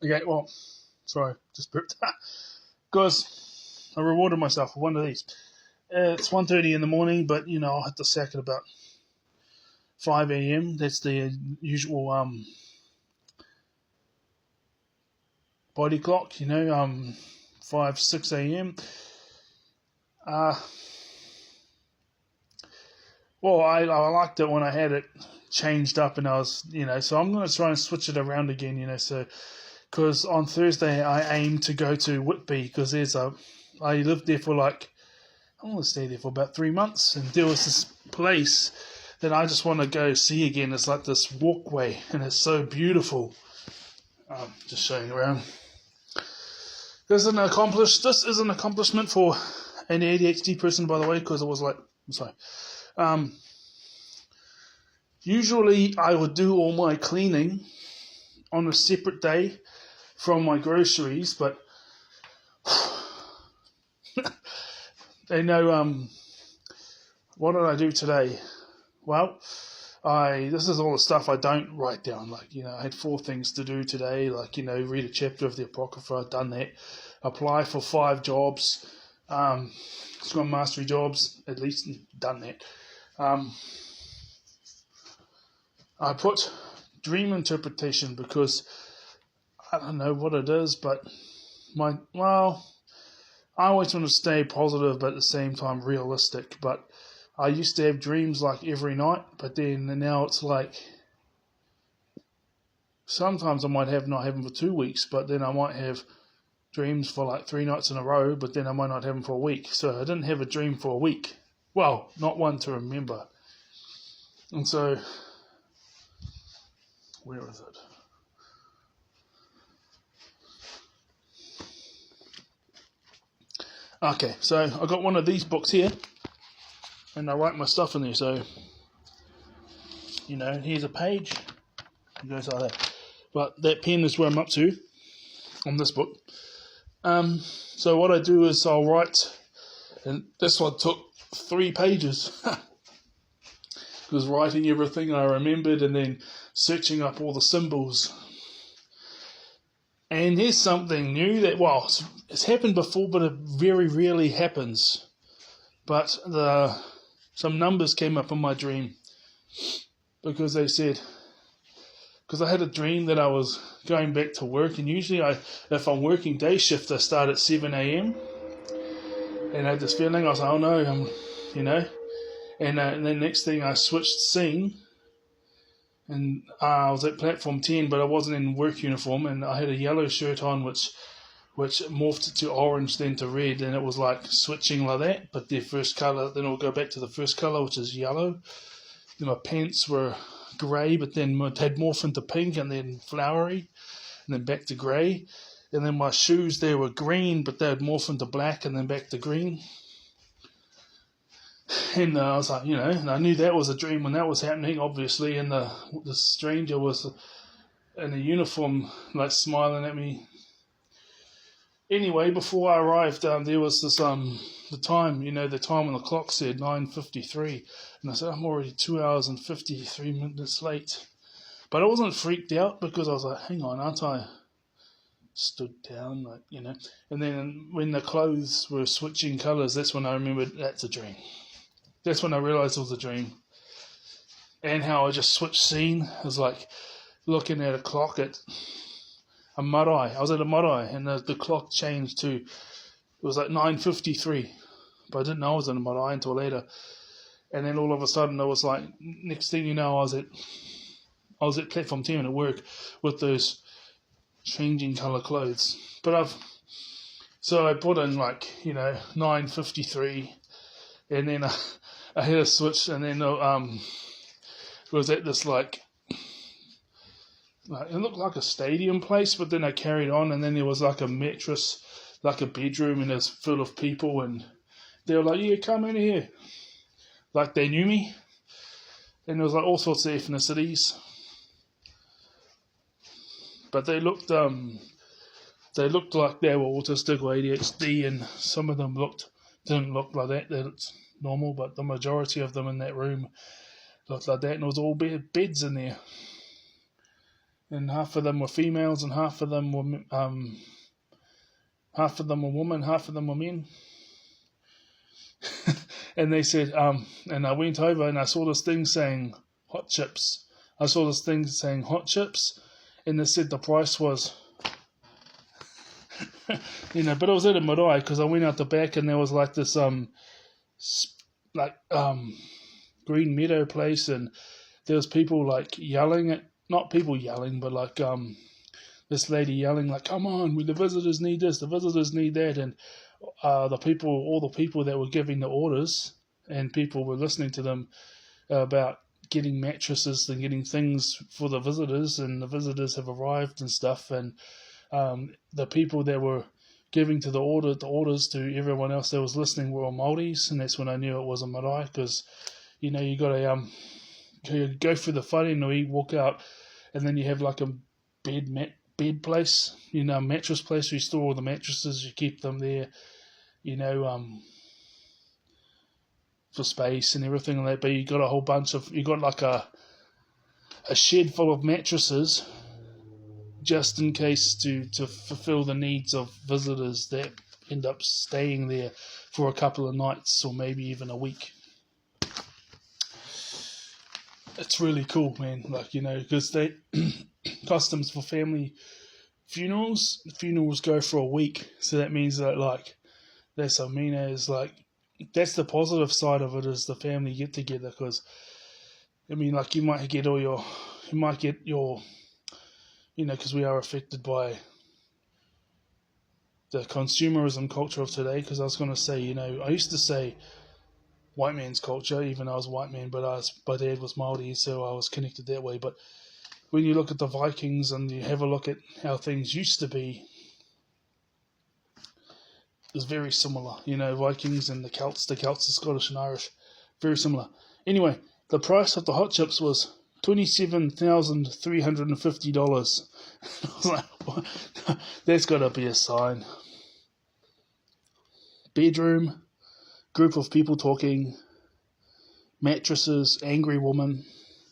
Okay, well, sorry, just burped. Guys, I rewarded myself with one of these. It's 1:30 in the morning, but I'll hit the sack at about 5 a.m. That's the usual body clock, 5, 6 a.m. Well, I liked it when I had it changed up, and I was, so I'm going to try and switch it around again, so, because on Thursday I aim to go to Whitby, because I lived there for I want to stay there for about 3 months, and there was this place that I just want to go see again. It's like this walkway, and it's so beautiful. Just showing around. This is an accomplishment for an ADHD person, by the way, because it was usually I would do all my cleaning on a separate day from my groceries, but they know, what did I do today? Well, this is all the stuff I don't write down. I had 4 things to do today, read a chapter of the Apocrypha. I've done that. Apply for 5 jobs, Scrum Mastery jobs, at least, done that. I put dream interpretation because I don't know what it is, but I always want to stay positive, but at the same time realistic. But I used to have dreams every night, but then now it's sometimes I might not have them for 2 weeks, but then I might have dreams for 3 nights in a row, but then I might not have them for a week. So I didn't have a dream for a week. Well, not one to remember. And so, where is it? Okay, so I got one of these books here, and I write my stuff in there. So, here's a page. It goes like that. But that pen is where I'm up to on this book. So what I do is I'll write, and this one took 3 pages. Because writing everything I remembered and then searching up all the symbols. And here's something new that, it's happened before, but it very rarely happens. But some numbers came up in my dream, because they said, because I had a dream that I was going back to work, and usually if I'm working day shift, I start at 7 a.m. And I had this feeling, I was like, oh no, and then next thing I switched scene, and I was at platform 10, but I wasn't in work uniform, and I had a yellow shirt on, which morphed to orange, then to red, and it was switching like that, but their first colour, then it'll go back to the first colour, which is yellow. Then my pants were grey, but then it had morphed into pink, and then flowery, and then back to grey. And then my shoes, they were green, but they would morph into black, and then back to green. And I was like, and I knew that was a dream when that was happening, obviously, and the stranger was in a uniform, smiling at me. Anyway, before I arrived, there was this, the time when the clock said 9:53, and I said, I'm already 2 hours and 53 minutes late. But I wasn't freaked out, because I was like, hang on, aren't I? Stood down, and then when the clothes were switching colours, that's when I remembered that's a dream. That's when I realised it was a dream. And how I just switched scene. It was looking at a clock at a marae. I was at a marae, and the clock changed to, it was 9:53. But I didn't know I was in a marae until later. And then all of a sudden, it was next thing you know, I was at platform 10 at work with those changing colour clothes. But so I put in 9:53, and then I had a switch, and then it was at this it looked like a stadium place, but then I carried on, and then there was a mattress, a bedroom, and it was full of people, and they were yeah, come in here. They knew me, and there was all sorts of ethnicities. But they looked like they were autistic or ADHD, and some of them didn't look like that. They looked normal, but the majority of them in that room looked like that, and there was all beds in there. and half of them were females, and half of them were women, half of them were men. And they said, and I went over and I saw this thing saying hot chips. But they said the price was, but it was at a marae, because I went out the back and there was like this green meadow place, and there was people like yelling not people yelling, but like this lady yelling like, "Come on, the visitors need this, the visitors need that," and all the people that were giving the orders, and people were listening to them about getting mattresses and getting things for the visitors, and the visitors have arrived and stuff, and the people that were giving the orders to everyone else that was listening were all Māoris, and that's when I knew it was a marae, because you got to you go through the whare nui, walk out, and then you have like a bed place, mattress place where you store all the mattresses, you keep them there, for space and everything like that. But you got a whole bunch of, you got like a shed full of mattresses just in case to fulfill the needs of visitors that end up staying there for a couple of nights or maybe even a week. It's really cool, man. Because they customs for family funerals go for a week, so that means that that's the positive side of it, is the family get together, because you might get your because we are affected by the consumerism culture of today. Because I was going to say, I used to say white man's culture, even though I was a white man, but my dad was Māori, so I was connected that way. But when you look at the Vikings and you have a look at how things used to be, it's very similar. Vikings and the Celts, the Scottish and Irish, very similar. Anyway, the price of the hot chips was $27,350. I was like, what? That's got to be a sign. Bedroom, group of people talking, mattresses, angry woman,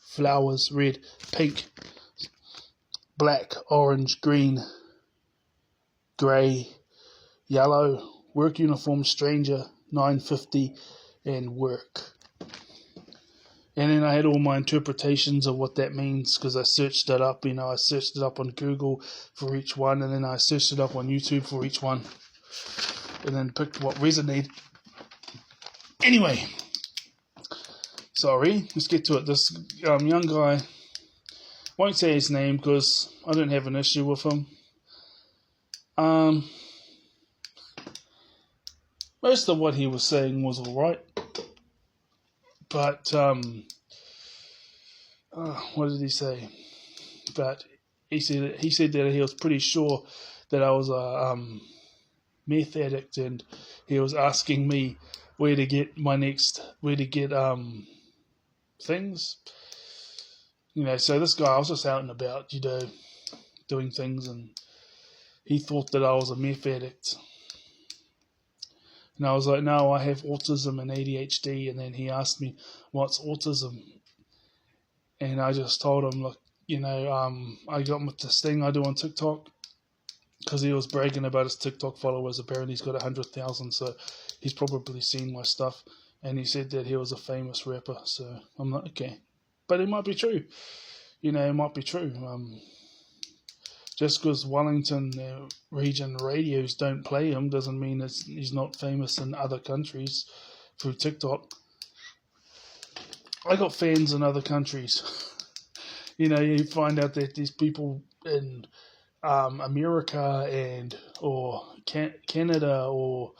flowers, red, pink, black, orange, green, grey, yellow, work uniform, stranger, $9.50, and work. And then I had all my interpretations of what that means, because I searched it up. I searched it up on Google for each one, and then I searched it up on YouTube for each one, and then picked what resonated. Anyway, sorry, let's get to it. This young guy, won't say his name because I don't have an issue with him. Most of what he was saying was alright, but what did he say? But he said that he was pretty sure that I was a meth addict, and he was asking me where to get things. So this guy, I was just out and about, doing things, and he thought that I was a meth addict. And I was like, no, I have autism and ADHD. And then he asked me, what's autism? And I just told him, look, I got this thing I do on TikTok, because he was bragging about his TikTok followers. Apparently he's got 100,000, so he's probably seen my stuff. And he said that he was a famous rapper. So I'm like, okay. But it might be true. It might be true. Just because Wellington region radios don't play him doesn't mean he's not famous in other countries through TikTok. I got fans in other countries. You find out that these people in America or Canada or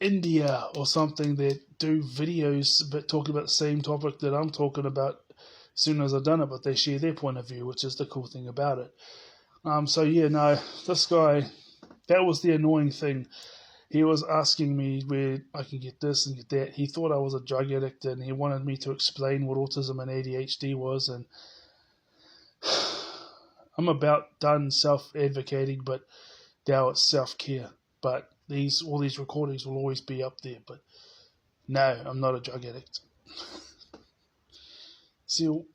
India or something that do videos but talk about the same topic that I'm talking about as soon as I've done it, but they share their point of view, which is the cool thing about it. This guy, that was the annoying thing. He was asking me where I can get this and get that. He thought I was a drug addict, and he wanted me to explain what autism and ADHD was, and I'm about done self-advocating, but now it's self-care. But all these recordings will always be up there. But no, I'm not a drug addict. See you.